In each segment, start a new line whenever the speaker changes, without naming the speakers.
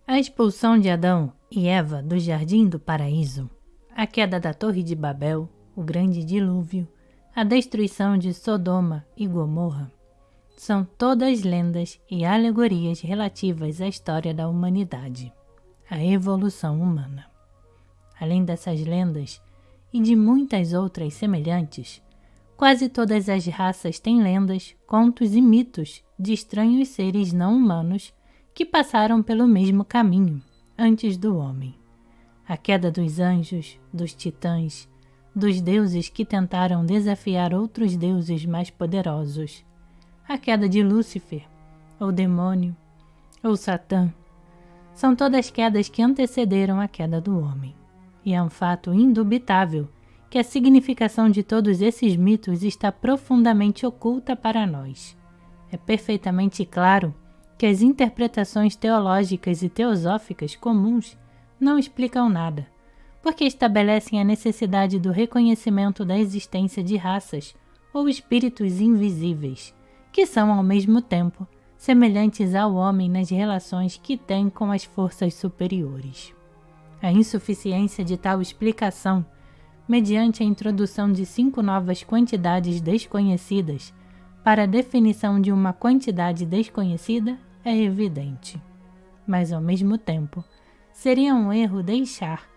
A expulsão de Adão e Eva do Jardim do Paraíso, a queda da Torre de Babel, o grande dilúvio, a destruição de Sodoma e Gomorra, são todas lendas e alegorias relativas à história da humanidade, à evolução humana. Além dessas lendas e de muitas outras semelhantes, quase todas as raças têm lendas, contos e mitos de estranhos seres não humanos que passaram pelo mesmo caminho antes do homem. A queda dos anjos, dos titãs, dos deuses que tentaram desafiar outros deuses mais poderosos, a queda de Lúcifer, ou demônio, ou Satã, são todas quedas que antecederam a queda do homem. E é um fato indubitável que a significação de todos esses mitos está profundamente oculta para nós. É perfeitamente claro que as interpretações teológicas e teosóficas comuns não explicam nada, porque estabelecem a necessidade do reconhecimento da existência de raças ou espíritos invisíveis, que são ao mesmo tempo semelhantes ao homem nas relações que tem com as forças superiores. A insuficiência de tal explicação, mediante a introdução de 5 novas quantidades desconhecidas para a definição de uma quantidade desconhecida, é evidente. Mas, ao mesmo tempo, seria um erro deixar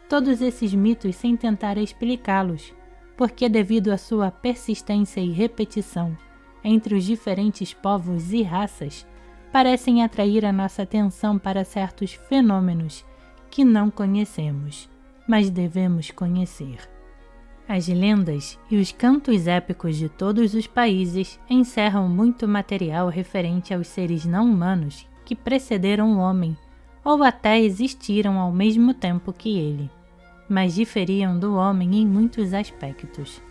todos esses mitos sem tentar explicá-los, porque, devido à sua persistência e repetição entre os diferentes povos e raças, parecem atrair a nossa atenção para certos fenômenos que não conhecemos, mas devemos conhecer. As lendas e os cantos épicos de todos os países encerram muito material referente aos seres não humanos que precederam o homem ou até existiram ao mesmo tempo que ele, mas diferiam do homem em muitos aspectos.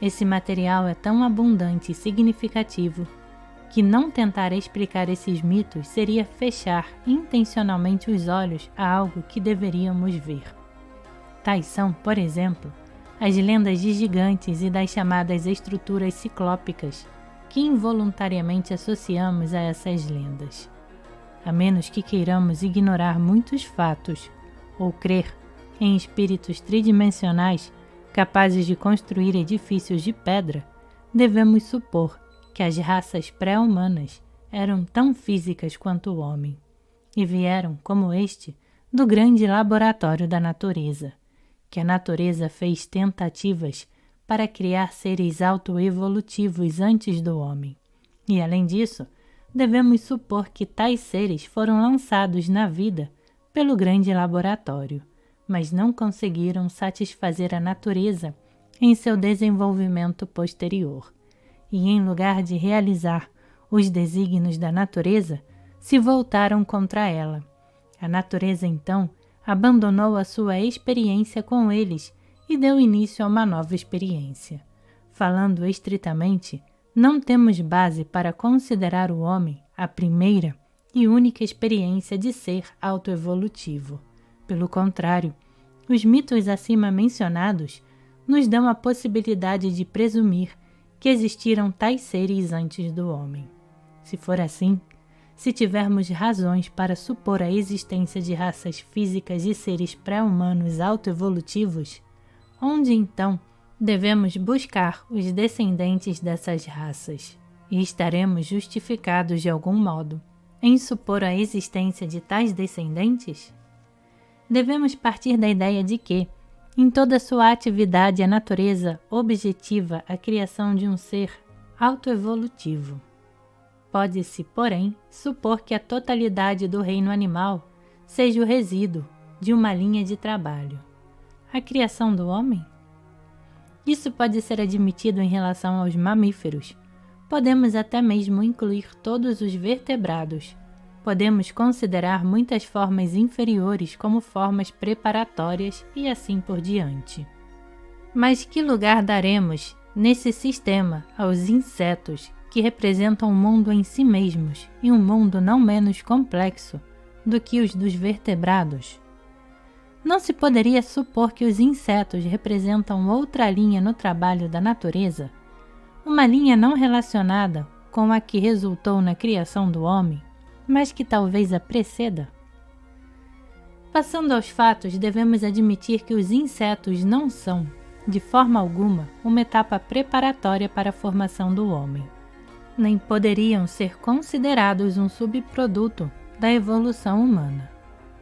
Esse material é tão abundante e significativo que não tentar explicar esses mitos seria fechar intencionalmente os olhos a algo que deveríamos ver. Tais são, por exemplo, as lendas de gigantes e das chamadas estruturas ciclópicas, que involuntariamente associamos a essas lendas. A menos que queiramos ignorar muitos fatos ou crer em espíritos tridimensionais capazes de construir edifícios de pedra, devemos supor que as raças pré-humanas eram tão físicas quanto o homem, e vieram, como este, do grande laboratório da natureza, que a natureza fez tentativas para criar seres autoevolutivos antes do homem. E, além disso, devemos supor que tais seres foram lançados na vida pelo grande laboratório, mas não conseguiram satisfazer a natureza em seu desenvolvimento posterior, e em lugar de realizar os desígnios da natureza, se voltaram contra ela. A natureza, então, abandonou a sua experiência com eles e deu início a uma nova experiência. Falando estritamente, não temos base para considerar o homem a primeira e única experiência de ser autoevolutivo. Pelo contrário, os mitos acima mencionados nos dão a possibilidade de presumir que existiram tais seres antes do homem. Se for assim, se tivermos razões para supor a existência de raças físicas e seres pré-humanos autoevolutivos, onde então devemos buscar os descendentes dessas raças? E estaremos justificados de algum modo em supor a existência de tais descendentes? Devemos partir da ideia de que, em toda sua atividade, a natureza objetiva a criação de um ser autoevolutivo. Pode-se, porém, supor que a totalidade do reino animal seja o resíduo de uma linha de trabalho. A criação do homem? Isso pode ser admitido em relação aos mamíferos. Podemos até mesmo incluir todos os vertebrados. Podemos considerar muitas formas inferiores como formas preparatórias e assim por diante. Mas que lugar daremos, nesse sistema, aos insetos, que representam um mundo em si mesmos e um mundo não menos complexo do que os dos vertebrados? Não se poderia supor que os insetos representam outra linha no trabalho da natureza? Uma linha não relacionada com a que resultou na criação do homem, mas que talvez a preceda? Passando aos fatos, devemos admitir que os insetos não são, de forma alguma, uma etapa preparatória para a formação do homem. Nem poderiam ser considerados um subproduto da evolução humana.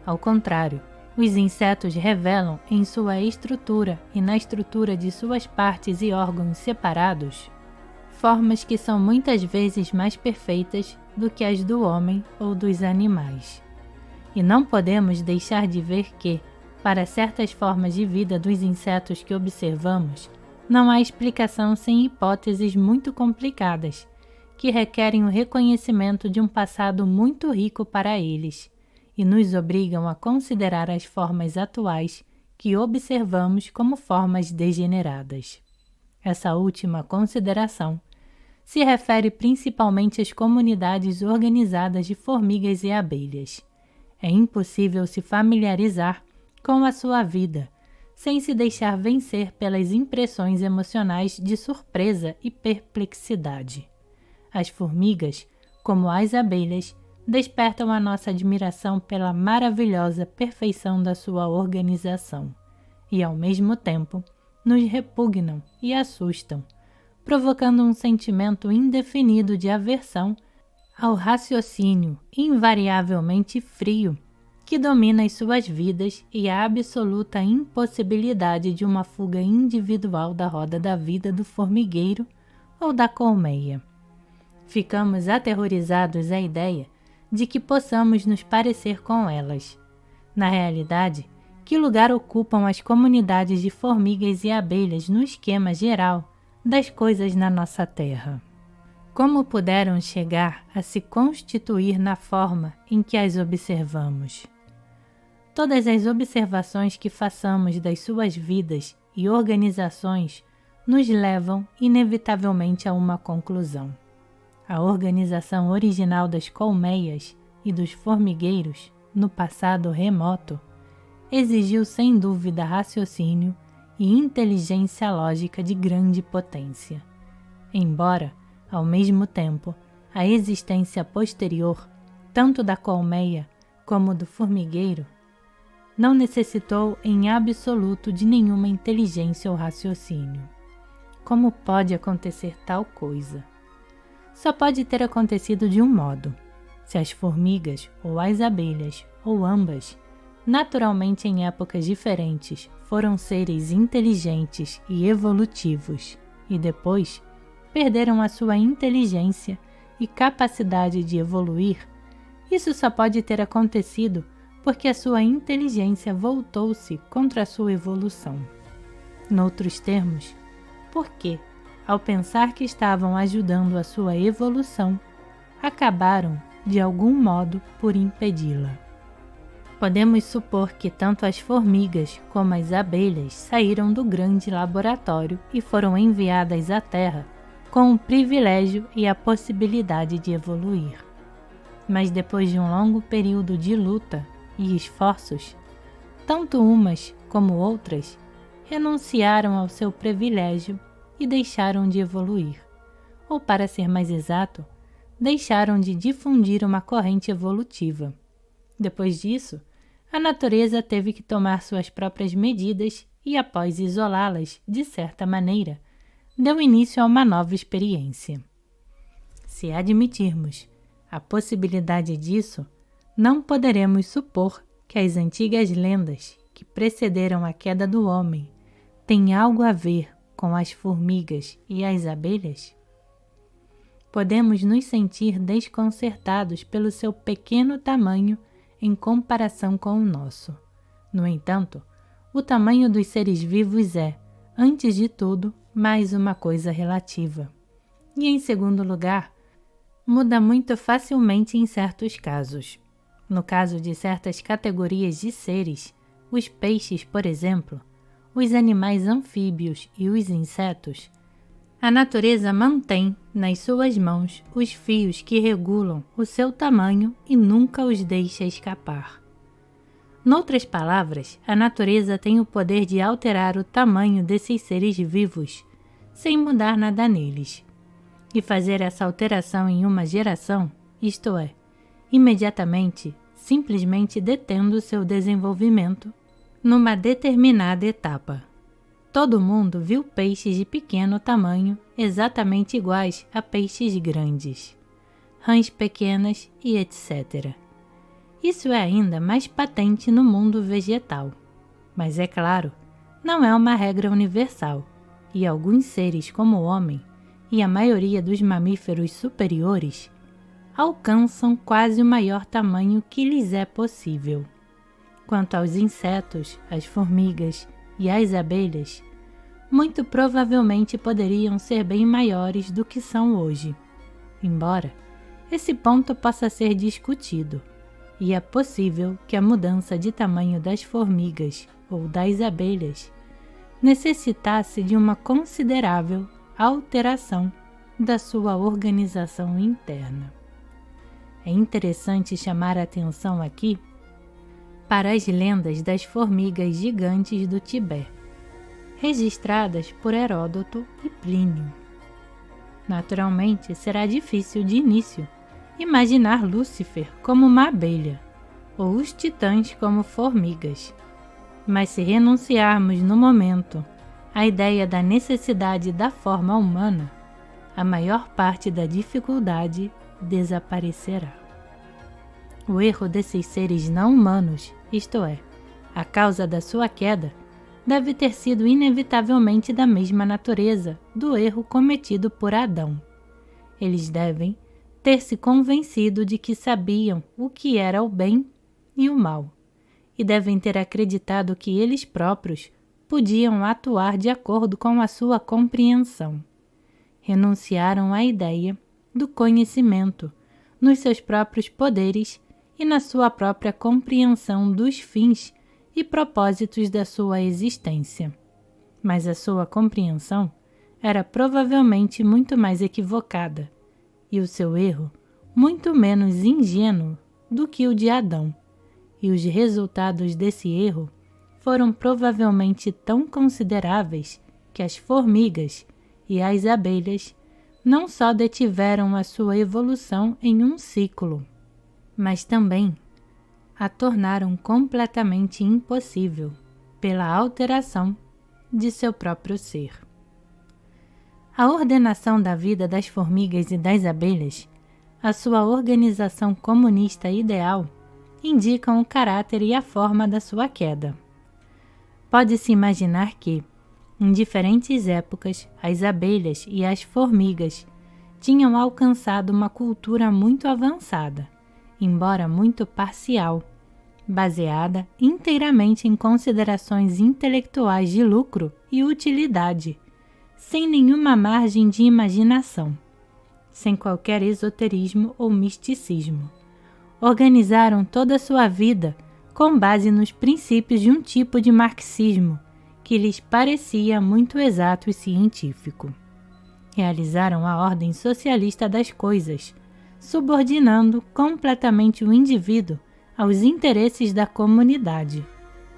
Ao contrário, os insetos revelam em sua estrutura e na estrutura de suas partes e órgãos separados formas que são muitas vezes mais perfeitas do que as do homem ou dos animais. E não podemos deixar de ver que, para certas formas de vida dos insetos que observamos, não há explicação sem hipóteses muito complicadas, que requerem o reconhecimento de um passado muito rico para eles, e nos obrigam a considerar as formas atuais que observamos como formas degeneradas. Essa última consideração se refere principalmente às comunidades organizadas de formigas e abelhas. É impossível se familiarizar com a sua vida, sem se deixar vencer pelas impressões emocionais de surpresa e perplexidade. As formigas, como as abelhas, despertam a nossa admiração pela maravilhosa perfeição da sua organização e, ao mesmo tempo, nos repugnam e assustam, provocando um sentimento indefinido de aversão ao raciocínio invariavelmente frio que domina as suas vidas e a absoluta impossibilidade de uma fuga individual da roda da vida do formigueiro ou da colmeia. Ficamos aterrorizados à ideia de que possamos nos parecer com elas. Na realidade, que lugar ocupam as comunidades de formigas e abelhas no esquema geral das coisas na nossa Terra? Como puderam chegar a se constituir na forma em que as observamos? Todas as observações que façamos das suas vidas e organizações nos levam inevitavelmente a uma conclusão. A organização original das colmeias e dos formigueiros, no passado remoto, exigiu sem dúvida raciocínio e inteligência lógica de grande potência. Embora, ao mesmo tempo, a existência posterior, tanto da colmeia como do formigueiro, não necessitou em absoluto de nenhuma inteligência ou raciocínio. Como pode acontecer tal coisa? Só pode ter acontecido de um modo: se as formigas ou as abelhas, ou ambas, naturalmente em épocas diferentes, foram seres inteligentes e evolutivos, e depois perderam a sua inteligência e capacidade de evoluir, isso só pode ter acontecido porque a sua inteligência voltou-se contra a sua evolução. Noutros termos, porque, ao pensar que estavam ajudando a sua evolução, acabaram, de algum modo, por impedi-la. Podemos supor que tanto as formigas como as abelhas saíram do grande laboratório e foram enviadas à Terra com o privilégio e a possibilidade de evoluir. Mas depois de um longo período de luta e esforços, tanto umas como outras renunciaram ao seu privilégio e deixaram de evoluir, ou, para ser mais exato, deixaram de difundir uma corrente evolutiva. Depois disso, a natureza teve que tomar suas próprias medidas e, após isolá-las de certa maneira, deu início a uma nova experiência. Se admitirmos a possibilidade disso, não poderemos supor que as antigas lendas que precederam a queda do homem têm algo a ver com as formigas e as abelhas? Podemos nos sentir desconcertados pelo seu pequeno tamanho em comparação com o nosso. No entanto, o tamanho dos seres vivos é, antes de tudo, mais uma coisa relativa. E, em segundo lugar, muda muito facilmente em certos casos. No caso de certas categorias de seres, os peixes, por exemplo, os animais anfíbios e os insetos, a natureza mantém nas suas mãos os fios que regulam o seu tamanho e nunca os deixa escapar. Noutras palavras, a natureza tem o poder de alterar o tamanho desses seres vivos, sem mudar nada neles, e fazer essa alteração em uma geração, isto é, imediatamente, simplesmente detendo seu desenvolvimento numa determinada etapa. Todo mundo viu peixes de pequeno tamanho exatamente iguais a peixes grandes, rãs pequenas e etc. Isso é ainda mais patente no mundo vegetal, mas é claro, não é uma regra universal, e alguns seres como o homem e a maioria dos mamíferos superiores alcançam quase o maior tamanho que lhes é possível. Quanto aos insetos, as formigas e as abelhas, muito provavelmente poderiam ser bem maiores do que são hoje, embora esse ponto possa ser discutido, e é possível que a mudança de tamanho das formigas ou das abelhas necessitasse de uma considerável alteração da sua organização interna. É interessante chamar a atenção aqui para as lendas das formigas gigantes do Tibete, registradas por Heródoto e Plínio. Naturalmente, será difícil de início imaginar Lúcifer como uma abelha, ou os titãs como formigas. Mas se renunciarmos no momento à ideia da necessidade da forma humana, a maior parte da dificuldade desaparecerá. O erro desses seres não humanos, isto é, a causa da sua queda, deve ter sido inevitavelmente da mesma natureza do erro cometido por Adão. Eles devem ter se convencido de que sabiam o que era o bem e o mal, e devem ter acreditado que eles próprios podiam atuar de acordo com a sua compreensão. Renunciaram à ideia do conhecimento nos seus próprios poderes e na sua própria compreensão dos fins e propósitos da sua existência. Mas a sua compreensão era provavelmente muito mais equivocada, e o seu erro muito menos ingênuo do que o de Adão, e os resultados desse erro foram provavelmente tão consideráveis que as formigas e as abelhas não só detiveram a sua evolução em um ciclo, mas também a tornaram completamente impossível pela alteração de seu próprio ser. A ordenação da vida das formigas e das abelhas, a sua organização comunista ideal, indicam o caráter e a forma da sua queda. Pode-se imaginar que, em diferentes épocas, as abelhas e as formigas tinham alcançado uma cultura muito avançada, embora muito parcial, baseada inteiramente em considerações intelectuais de lucro e utilidade, sem nenhuma margem de imaginação, sem qualquer esoterismo ou misticismo. Organizaram toda a sua vida com base nos princípios de um tipo de marxismo que lhes parecia muito exato e científico. Realizaram a ordem socialista das coisas, subordinando completamente o indivíduo aos interesses da comunidade,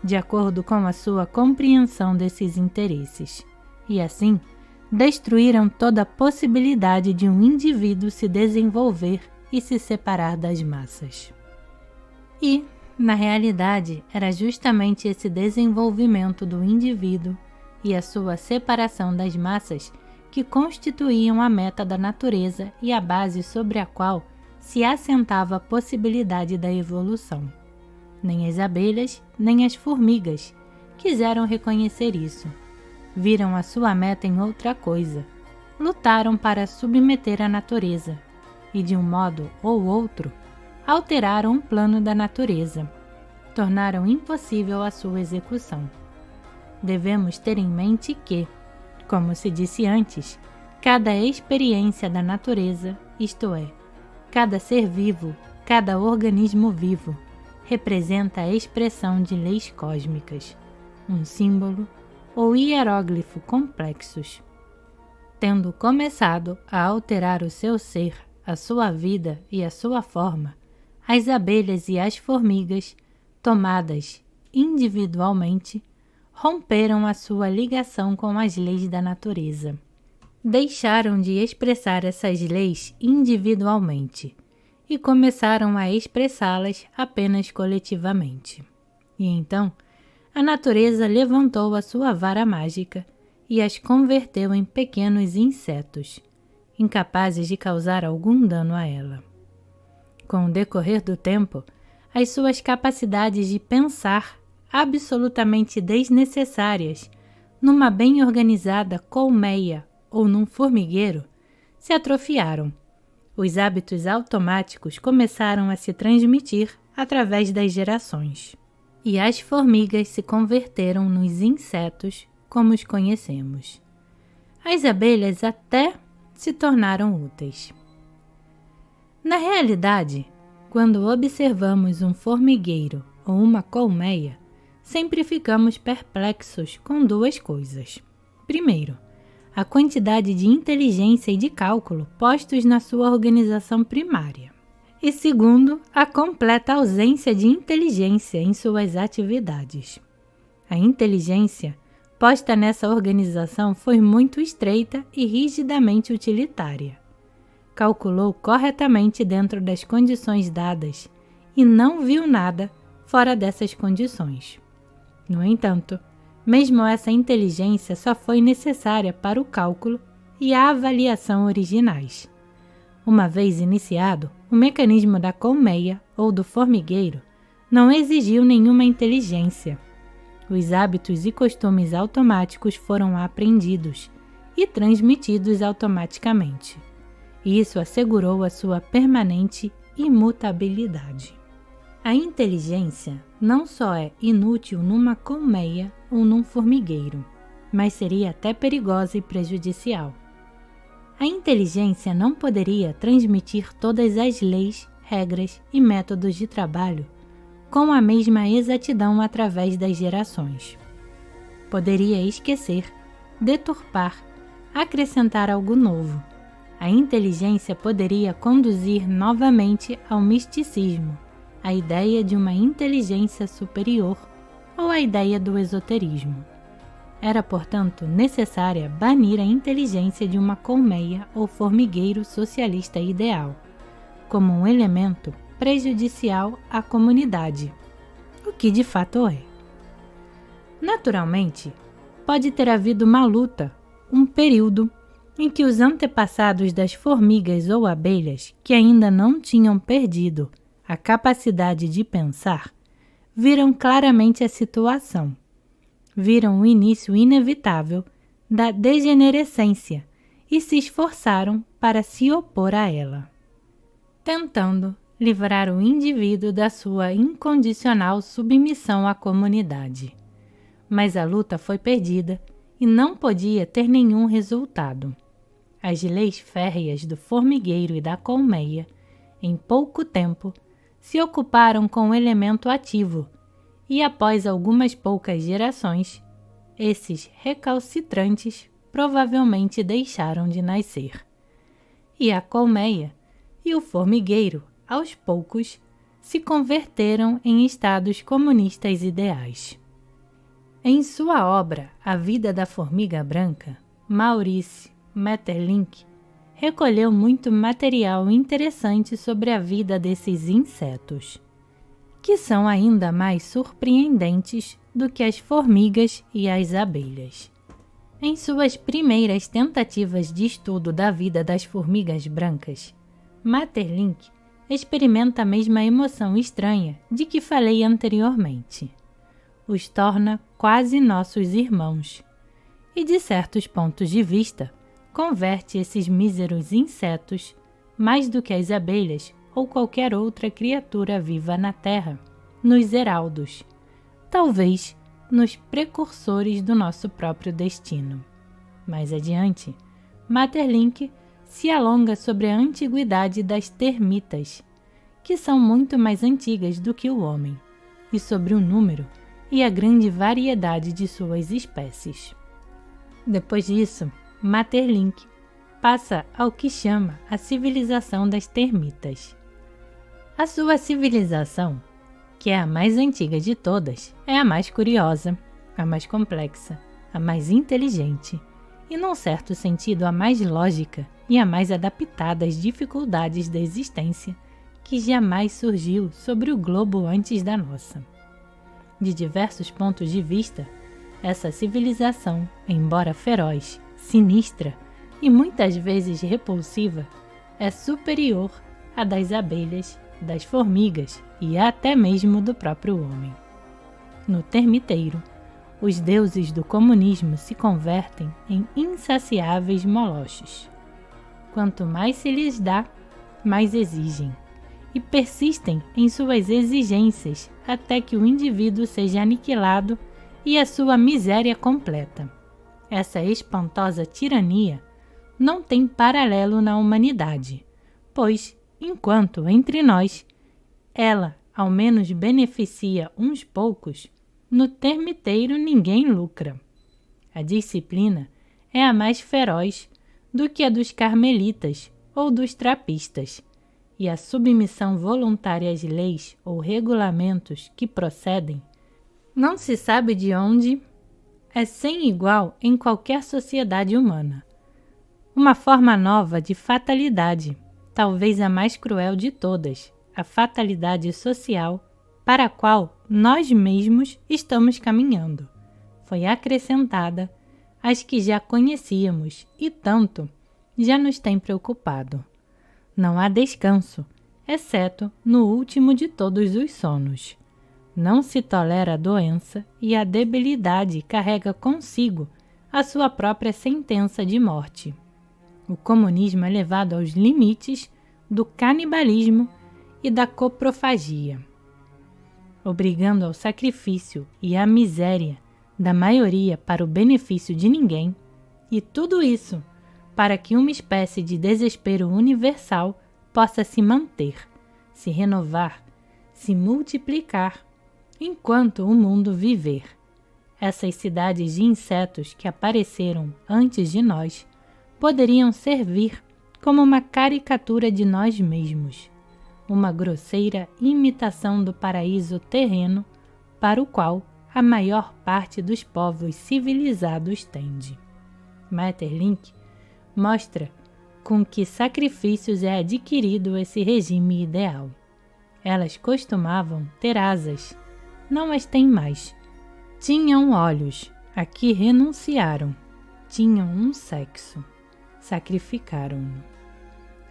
de acordo com a sua compreensão desses interesses, e assim destruíram toda a possibilidade de um indivíduo se desenvolver e se separar das massas. E, na realidade, era justamente esse desenvolvimento do indivíduo e a sua separação das massas que constituíam a meta da natureza e a base sobre a qual se assentava a possibilidade da evolução. Nem as abelhas, nem as formigas quiseram reconhecer isso. Viram a sua meta em outra coisa. Lutaram para submeter a natureza e, de um modo ou outro, alteraram o plano da natureza. Tornaram impossível a sua execução. Devemos ter em mente que, como se disse antes, cada experiência da natureza, isto é, cada ser vivo, cada organismo vivo, representa a expressão de leis cósmicas, um símbolo ou hieróglifo complexos. Tendo começado a alterar o seu ser, a sua vida e a sua forma, as abelhas e as formigas, tomadas individualmente, romperam a sua ligação com as leis da natureza. Deixaram de expressar essas leis individualmente e começaram a expressá-las apenas coletivamente. E então, a natureza levantou a sua vara mágica e as converteu em pequenos insetos, incapazes de causar algum dano a ela. Com o decorrer do tempo, as suas capacidades de pensar, absolutamente desnecessárias, numa bem organizada colmeia ou num formigueiro, se atrofiaram. Os hábitos automáticos começaram a se transmitir através das gerações. E as formigas se converteram nos insetos como os conhecemos. As abelhas até se tornaram úteis. Na realidade, quando observamos um formigueiro ou uma colmeia, sempre ficamos perplexos com duas coisas. Primeiro, a quantidade de inteligência e de cálculo postos na sua organização primária. E segundo, a completa ausência de inteligência em suas atividades. A inteligência posta nessa organização foi muito estreita e rigidamente utilitária. Calculou corretamente dentro das condições dadas e não viu nada fora dessas condições. No entanto, mesmo essa inteligência só foi necessária para o cálculo e a avaliação originais. Uma vez iniciado, o mecanismo da colmeia ou do formigueiro não exigiu nenhuma inteligência. Os hábitos e costumes automáticos foram aprendidos e transmitidos automaticamente. Isso assegurou a sua permanente imutabilidade. A inteligência não só é inútil numa colmeia ou num formigueiro, mas seria até perigosa e prejudicial. A inteligência não poderia transmitir todas as leis, regras e métodos de trabalho com a mesma exatidão através das gerações. Poderia esquecer, deturpar, acrescentar algo novo. A inteligência poderia conduzir novamente ao misticismo, a ideia de uma inteligência superior ou a ideia do esoterismo. Era, portanto, necessária banir a inteligência de uma colmeia ou formigueiro socialista ideal, como um elemento prejudicial à comunidade, o que de fato é. Naturalmente, pode ter havido uma luta, um período em que os antepassados das formigas ou abelhas, que ainda não tinham perdido a capacidade de pensar, viram claramente a situação. Viram o início inevitável da degenerescência e se esforçaram para se opor a ela, tentando livrar o indivíduo da sua incondicional submissão à comunidade. Mas a luta foi perdida e não podia ter nenhum resultado. As leis férreas do formigueiro e da colmeia, em pouco tempo, se ocuparam com o elemento ativo e, após algumas poucas gerações, esses recalcitrantes provavelmente deixaram de nascer. E a colmeia e o formigueiro, aos poucos, se converteram em estados comunistas ideais. Em sua obra A Vida da Formiga Branca, Maurice Maeterlinck recolheu muito material interessante sobre a vida desses insetos, que são ainda mais surpreendentes do que as formigas e as abelhas. Em suas primeiras tentativas de estudo da vida das formigas brancas, Maeterlinck experimenta a mesma emoção estranha de que falei anteriormente. Os torna quase nossos irmãos e, de certos pontos de vista, converte esses míseros insetos, mais do que as abelhas ou qualquer outra criatura viva na Terra, nos heraldos, talvez nos precursores do nosso próprio destino. Mais adiante, Maeterlinck se alonga sobre a antiguidade das termitas, que são muito mais antigas do que o homem, e sobre o número e a grande variedade de suas espécies. Depois disso, Maeterlinck passa ao que chama a civilização das termitas. A sua civilização, que é a mais antiga de todas, é a mais curiosa, a mais complexa, a mais inteligente e, num certo sentido, a mais lógica e a mais adaptada às dificuldades da existência que jamais surgiu sobre o globo antes da nossa. De diversos pontos de vista, essa civilização, embora feroz, sinistra e muitas vezes repulsiva, é superior à das abelhas, das formigas e até mesmo do próprio homem. No termiteiro, os deuses do comunismo se convertem em insaciáveis moloches. Quanto mais se lhes dá, mais exigem, e persistem em suas exigências até que o indivíduo seja aniquilado e a sua miséria completa. Essa espantosa tirania não tem paralelo na humanidade, pois, enquanto entre nós, ela ao menos beneficia uns poucos, no termiteiro ninguém lucra. A disciplina é a mais feroz do que a dos carmelitas ou dos trapistas, e a submissão voluntária às leis ou regulamentos que procedem, não se sabe de onde, é sem igual em qualquer sociedade humana. Uma forma nova de fatalidade, talvez a mais cruel de todas, a fatalidade social para a qual nós mesmos estamos caminhando, foi acrescentada às que já conhecíamos e tanto já nos tem preocupado. Não há descanso, exceto no último de todos os sonos. Não se tolera a doença e a debilidade carrega consigo a sua própria sentença de morte. O comunismo é levado aos limites do canibalismo e da coprofagia, obrigando ao sacrifício e à miséria da maioria para o benefício de ninguém, e tudo isso para que uma espécie de desespero universal possa se manter, se renovar, se multiplicar, enquanto o mundo viver. Essas cidades de insetos que apareceram antes de nós poderiam servir como uma caricatura de nós mesmos, uma grosseira imitação do paraíso terreno para o qual a maior parte dos povos civilizados tende. Maeterlinck mostra com que sacrifícios é adquirido esse regime ideal. Elas costumavam ter asas, não as têm mais. Tinham olhos, a que renunciaram. Tinham um sexo, sacrificaram-no.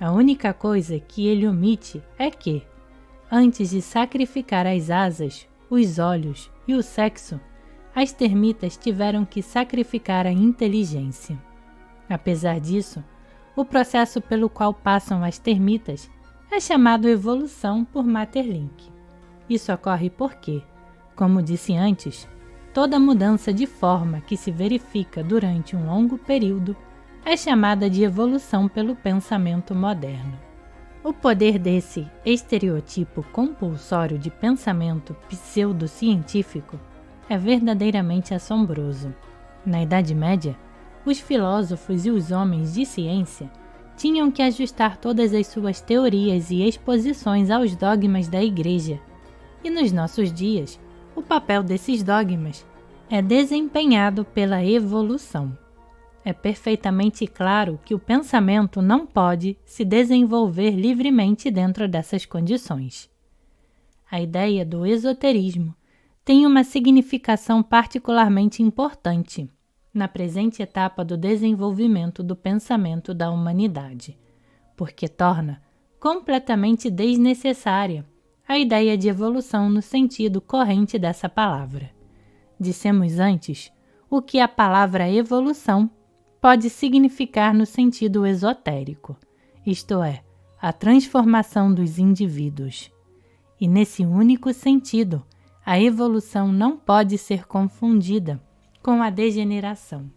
A única coisa que ele omite é que, antes de sacrificar as asas, os olhos e o sexo, as termitas tiveram que sacrificar a inteligência. Apesar disso, o processo pelo qual passam as termitas é chamado evolução por Maeterlinck. Isso ocorre porque, como disse antes, toda mudança de forma que se verifica durante um longo período é chamada de evolução pelo pensamento moderno. O poder desse estereotipo compulsório de pensamento pseudocientífico é verdadeiramente assombroso. Na Idade Média, os filósofos e os homens de ciência tinham que ajustar todas as suas teorias e exposições aos dogmas da Igreja, e nos nossos dias, o papel desses dogmas é desempenhado pela evolução. É perfeitamente claro que o pensamento não pode se desenvolver livremente dentro dessas condições. A ideia do esoterismo tem uma significação particularmente importante na presente etapa do desenvolvimento do pensamento da humanidade, porque torna completamente desnecessária a ideia de evolução no sentido corrente dessa palavra. Dissemos antes o que a palavra evolução pode significar no sentido esotérico, isto é, a transformação dos indivíduos. E nesse único sentido, a evolução não pode ser confundida com a degeneração,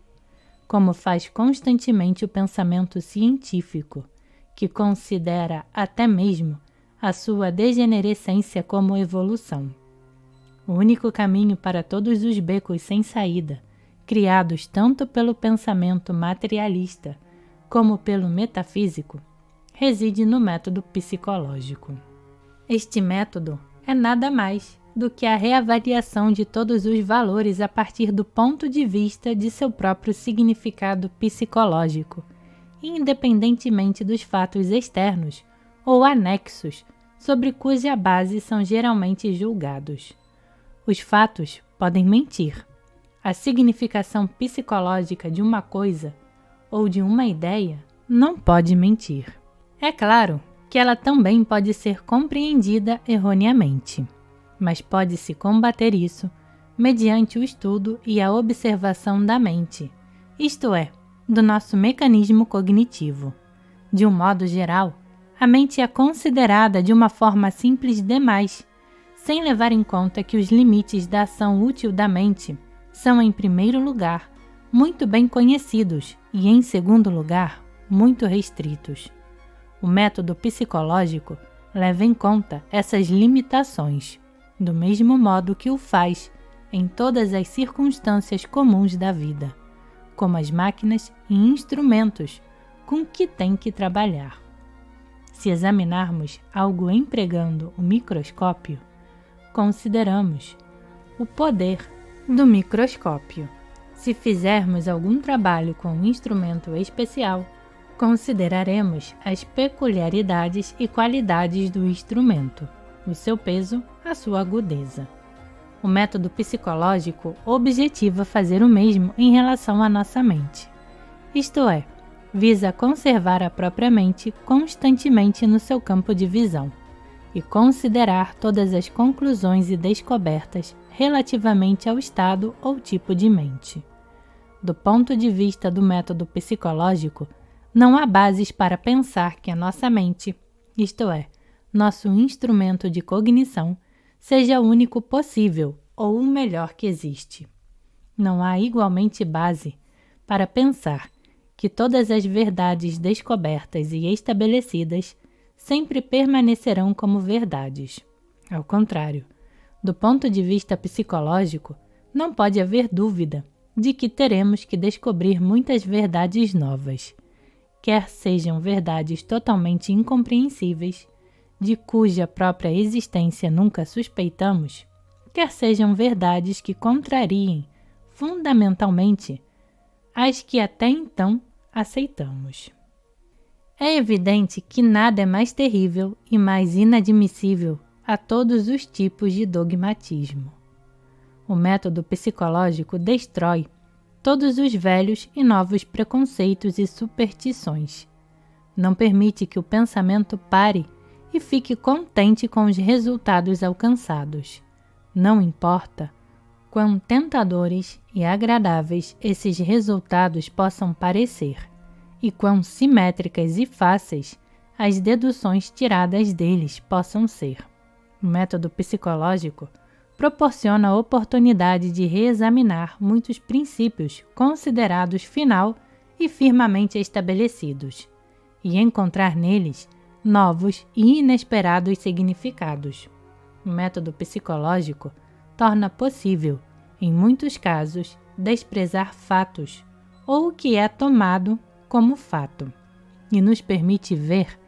como faz constantemente o pensamento científico, que considera até mesmo a sua degenerescência como evolução. O único caminho para todos os becos sem saída, criados tanto pelo pensamento materialista como pelo metafísico, reside no método psicológico. Este método é nada mais do que a reavaliação de todos os valores a partir do ponto de vista de seu próprio significado psicológico, independentemente dos fatos externos ou anexos sobre cuja base são geralmente julgados. Os fatos podem mentir. A significação psicológica de uma coisa ou de uma ideia não pode mentir. É claro que ela também pode ser compreendida erroneamente, mas pode-se combater isso mediante o estudo e a observação da mente, isto é, do nosso mecanismo cognitivo. De um modo geral, a mente é considerada de uma forma simples demais, sem levar em conta que os limites da ação útil da mente são, em primeiro lugar, muito bem conhecidos e, em segundo lugar, muito restritos. O método psicológico leva em conta essas limitações, do mesmo modo que o faz em todas as circunstâncias comuns da vida, como as máquinas e instrumentos com que tem que trabalhar. Se examinarmos algo empregando o microscópio, consideramos o poder do microscópio. Se fizermos algum trabalho com um instrumento especial, consideraremos as peculiaridades e qualidades do instrumento, o seu peso, a sua agudeza. O método psicológico objetiva fazer o mesmo em relação à nossa mente. Isto é, visa conservar a própria mente constantemente no seu campo de visão e considerar todas as conclusões e descobertas relativamente ao estado ou tipo de mente. Do ponto de vista do método psicológico, não há bases para pensar que a nossa mente, isto é, nosso instrumento de cognição, seja o único possível ou o melhor que existe. Não há igualmente base para pensar que todas as verdades descobertas e estabelecidas sempre permanecerão como verdades. Ao contrário, do ponto de vista psicológico, não pode haver dúvida de que teremos que descobrir muitas verdades novas, quer sejam verdades totalmente incompreensíveis, de cuja própria existência nunca suspeitamos, quer sejam verdades que contrariem fundamentalmente as que até então aceitamos. É evidente que nada é mais terrível e mais inadmissível a todos os tipos de dogmatismo. O método psicológico destrói todos os velhos e novos preconceitos e superstições. Não permite que o pensamento pare e fique contente com os resultados alcançados. Não importa quão tentadores e agradáveis esses resultados possam parecer, e quão simétricas e fáceis as deduções tiradas deles possam ser. O método psicológico proporciona a oportunidade de reexaminar muitos princípios considerados final e firmemente estabelecidos, e encontrar neles novos e inesperados significados. O método psicológico torna possível, em muitos casos, desprezar fatos ou o que é tomado como fato, e nos permite ver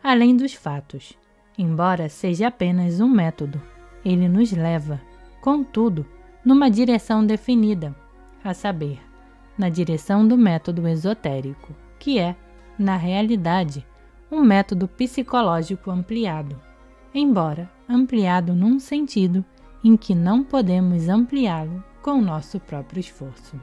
além dos fatos. Embora seja apenas um método, ele nos leva, contudo, numa direção definida, a saber, na direção do método esotérico, que é, na realidade, um método psicológico ampliado, embora ampliado num sentido em que não podemos ampliá-lo com o nosso próprio esforço.